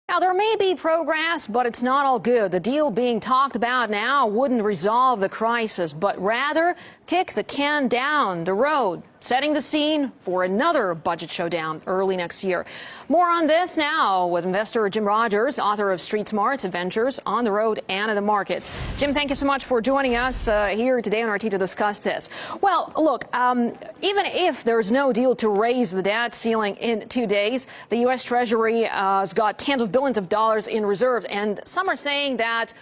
Now, there may be progress, but it's not all good. The deal being talked about now wouldn't resolve the crisis, but rather kick the can down the road, setting the scene for another budget showdown early next year. More on this now with investor Jim Rogers, author of Street Smarts, Adventures on the Road and in the Markets. Jim, thank you so much for joining us here today on RT to discuss this. Well, look, even if there's no deal to raise the debt ceiling in 2 days, the U.S. Treasury has got tens of billions of dollars in reserves, and some are saying that,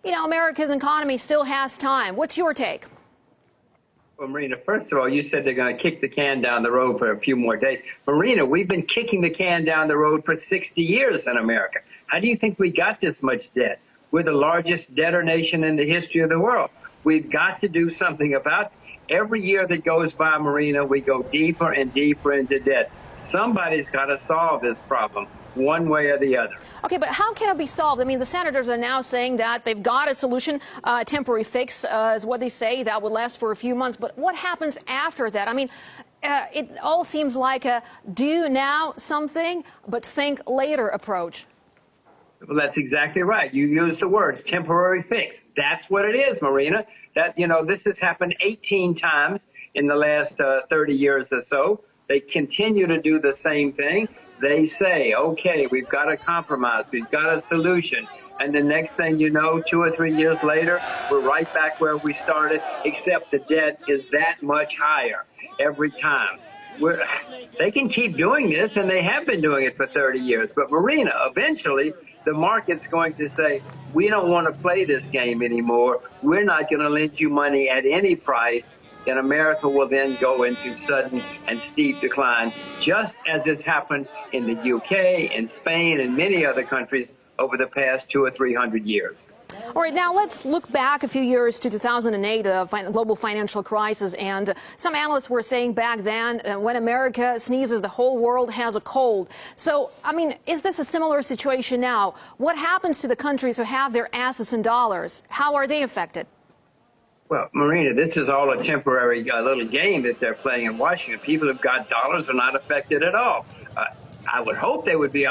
America's economy still has time. What's your take? Well, Marina, first of all, you said they're going to kick the can down the road for a few more days. Marina, we've been kicking the can down the road for 60 years in America. How do you think we got this much debt? We're the largest debtor nation in the history of the world. We've got to do something about it. Every year that goes by, Marina, we go deeper and deeper into debt. Somebody's got to solve this problem, one way or the other. Okay, but how can it be solved? I mean, the senators are now saying that they've got a solution, a temporary fix is what they say, that would last for a few months. But what happens after that? I mean, it all seems like a do now something, but think later approach. Well, that's exactly right. You used the words temporary fix. That's what it is, Marina. That, this has happened 18 times in the last 30 years or so. They continue to do the same thing. They say, okay, we've got a compromise, we've got a solution. And the next thing you know, 2 or 3 years later, we're right back where we started, except the debt is that much higher every time. They can keep doing this, and they have been doing it for 30 years. But Marina, eventually, the market's going to say, we don't want to play this game anymore. We're not going to lend you money at any price. And America will then go into sudden and steep decline, just as has happened in the UK, in Spain, and many other countries over the past 200 or 300 years. All right, now let's look back a few years to 2008, the global financial crisis. And some analysts were saying back then, when America sneezes, the whole world has a cold. So, I mean, is this a similar situation now? What happens to the countries who have their assets in dollars? How are they affected? Well, Marina, this is all a temporary little game that they're playing in Washington. People who've got dollars are not affected at all. I would hope they would be